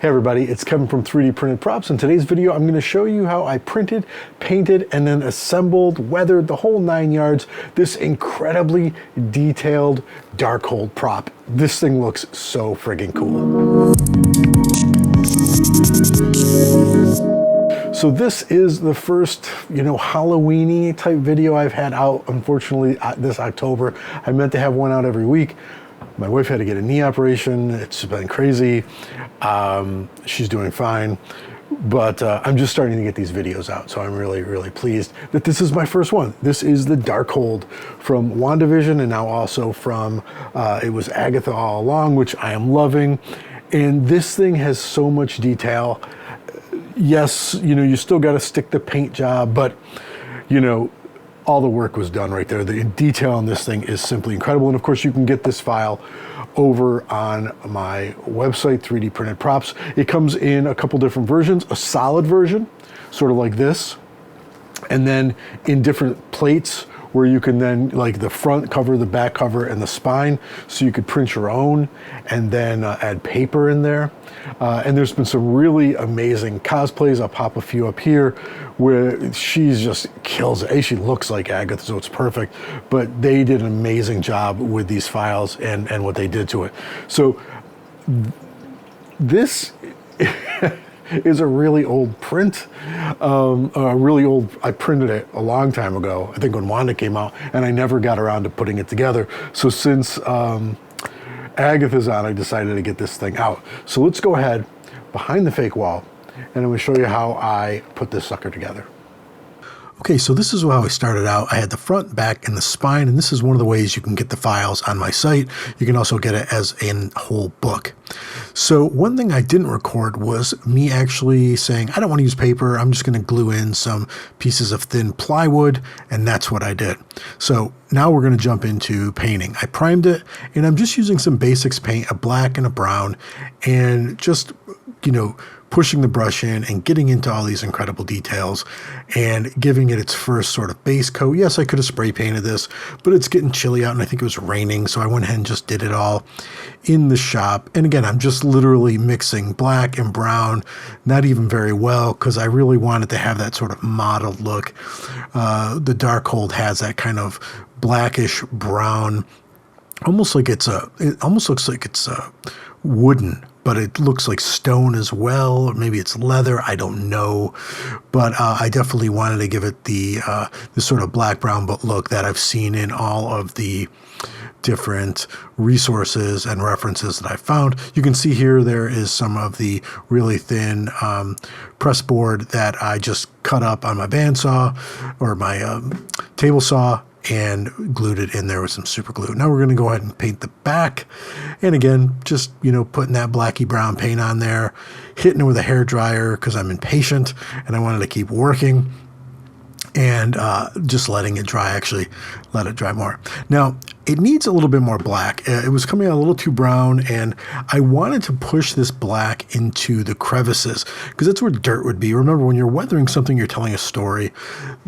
Hey everybody, it's Kevin from 3D Printed Props. In today's video, I'm going to show you how I printed, painted, and then assembled, weathered the whole 9 yards, this incredibly detailed Darkhold prop. This thing looks so friggin' cool. So this is the first, Halloween-y type video I've had out, unfortunately, this October. I meant to have one out every week. My wife had to get a knee operation. It's been crazy. She's doing fine, but I'm just starting to get these videos out. So I'm really, really pleased that this is my first one. This is the Darkhold from WandaVision, and now also from, it was Agatha all along, which I am loving. And this thing has so much detail. Yes, you still got to stick the paint job, but all the work was done right there. The detail on this thing is simply incredible. And of course, you can get this file over on my website, 3D Printed Props. It comes in a couple different versions, a solid version, sort of like this, and then in different plates where you can then, like the front cover, the back cover, and the spine, so you could print your own and then add paper in there. And there's been some really amazing cosplays. I'll pop a few up here where she's just kills it. She looks like Agatha, so it's perfect. But they did an amazing job with these files and what they did to it. So this is a really old print, I printed it a long time ago, I think when Wanda came out, and I never got around to putting it together. So since Agatha's on, I decided to get this thing out. So let's go ahead behind the fake wall, and I'm gonna show you how I put this sucker together. Okay, so this is how I started out. I had the front, back, and the spine, and this is one of the ways you can get the files on my site. You can also get it as a whole book. So one thing I didn't record was me actually saying, I don't want to use paper, I'm just going to glue in some pieces of thin plywood, and that's what I did. So now we're going to jump into painting. I primed it, and I'm just using some basics paint, a black and a brown, and just, pushing the brush in and getting into all these incredible details and giving it its first sort of base coat. Yes, I could have spray painted this, but it's getting chilly out and I think it was raining, so I went ahead and just did it all in the shop. And again, I'm just literally mixing black and brown, not even very well, because I really wanted to have that sort of mottled look. The Darkhold has that kind of blackish brown, it almost looks like it's wooden, but it looks like stone as well, or maybe it's leather, I don't know. But I definitely wanted to give it the sort of black-brown look that I've seen in all of the different resources and references that I found. You can see here there is some of the really thin press board that I just cut up on my bandsaw or my table saw, and glued it in there with some super glue. Now we're going to go ahead and paint the back. And again, just, putting that blacky brown paint on there, hitting it with a hairdryer because I'm impatient and I wanted to keep working, and just letting it dry, actually let it dry more. Now, it needs a little bit more black. It was coming out a little too brown, and I wanted to push this black into the crevices because that's where dirt would be. Remember, when you're weathering something, you're telling a story.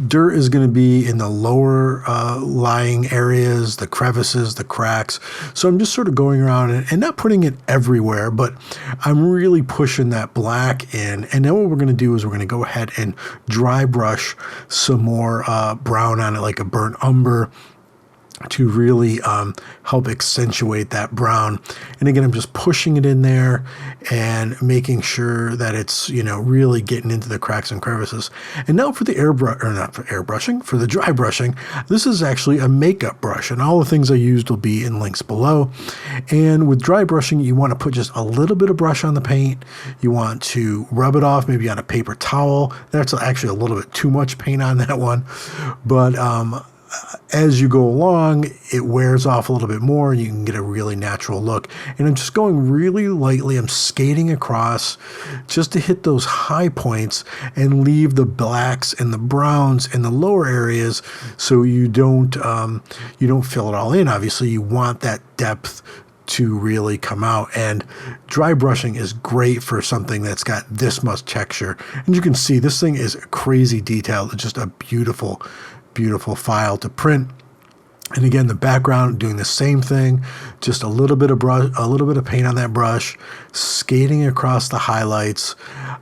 Dirt is going to be in the lower lying areas, the crevices, the cracks. So I'm just sort of going around and not putting it everywhere, but I'm really pushing that black in. And then what we're going to do is we're going to go ahead and dry brush some more brown on it, like a burnt umber, to really help accentuate that brown. And again, I'm just pushing it in there and making sure that it's, really getting into the cracks and crevices. And now for the for the dry brushing, this is actually a makeup brush, and all the things I used will be in links below. And with dry brushing, you want to put just a little bit of brush on the paint. You want to rub it off maybe on a paper towel. That's actually a little bit too much paint on that one. But as you go along, it wears off a little bit more and you can get a really natural look. And I'm just going really lightly. I'm skating across just to hit those high points and leave the blacks and the browns in the lower areas, so you don't fill it all in. Obviously, you want that depth to really come out, and dry brushing is great for something that's got this much texture. And you can see this thing is crazy detailed. It's just a beautiful file to print. And again, the background doing the same thing, just a little bit of brush, a little bit of paint on that brush, skating across the highlights.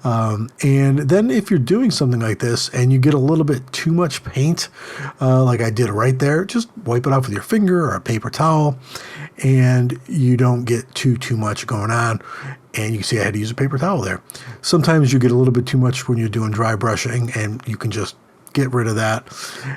And then if you're doing something like this and you get a little bit too much paint, like I did right there, just wipe it off with your finger or a paper towel, and you don't get too much going on. And you can see I had to use a paper towel there. Sometimes you get a little bit too much when you're doing dry brushing, and you can just get rid of that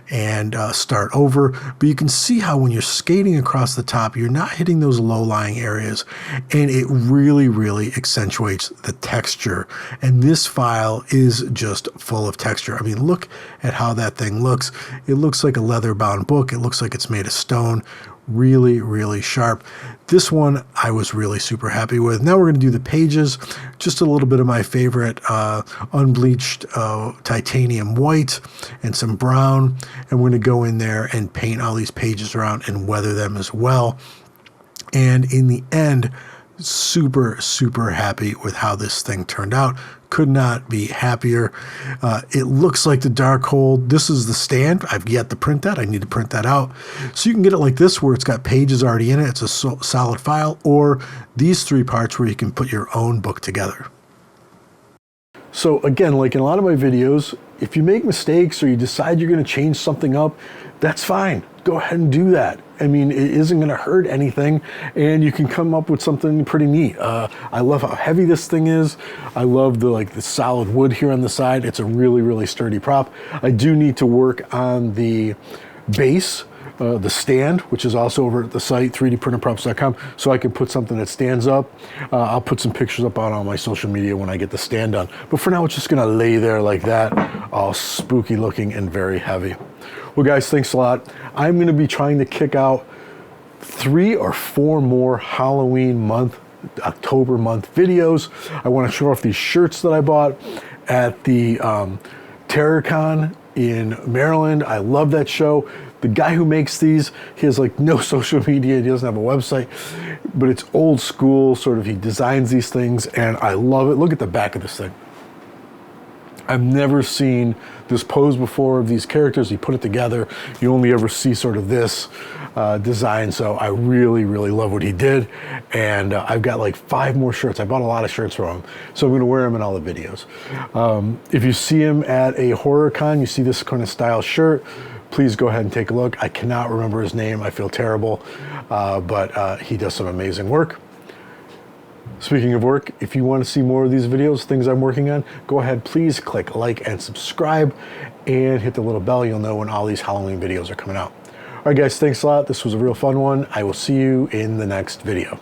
and start over. But you can see how when you're skating across the top, you're not hitting those low-lying areas, and it really accentuates the texture. And this file is just full of texture. I mean, look at how that thing looks. It looks like a leather-bound book. It looks like it's made of stone. Really sharp. This one I was really super happy with. Now we're going to do the pages. Just a little bit of my favorite unbleached titanium white and some brown, and we're going to go in there and paint all these pages around and weather them as well. And in the end, super happy with how this thing turned out. Could not be happier. It looks like the Darkhold. This is the stand. I've yet to print that. I need to print that out. So you can get it like this, where it's got pages already in it. It's a solid file, or these three parts where you can put your own book together. So again, like in a lot of my videos, if you make mistakes or you decide you're going to change something up, that's fine. Go ahead and do that. I mean, it isn't going to hurt anything, and you can come up with something pretty neat. I love how heavy this thing is. I love the solid wood here on the side. It's a really sturdy prop. I do need to work on the base, the stand, which is also over at the site, 3dprinterprops.com, so I can put something that stands up. I'll put some pictures up on all my social media when I get the stand done. But for now, it's just gonna lay there like that, all spooky looking and very heavy. Well, guys, thanks a lot. I'm gonna be trying to kick out 3 or 4 more Halloween month, October month videos. I wanna show off these shirts that I bought at the TerrorCon in Maryland. I love that show. The guy who makes these, he has like no social media, he doesn't have a website, but it's old school, sort of, he designs these things, and I love it. Look at the back of this thing. I've never seen this pose before of these characters. He put it together. You only ever see sort of this design, so I really love what he did. And I've got like 5 more shirts. I bought a lot of shirts from him, so I'm gonna wear them in all the videos. If you see him at a horror con, you see this kind of style shirt, please go ahead and take a look. I cannot remember his name. I feel terrible, but he does some amazing work. Speaking of work, if you want to see more of these videos, things I'm working on, go ahead, please click like and subscribe and hit the little bell. You'll know when all these Halloween videos are coming out. All right, guys, thanks a lot. This was a real fun one. I will see you in the next video.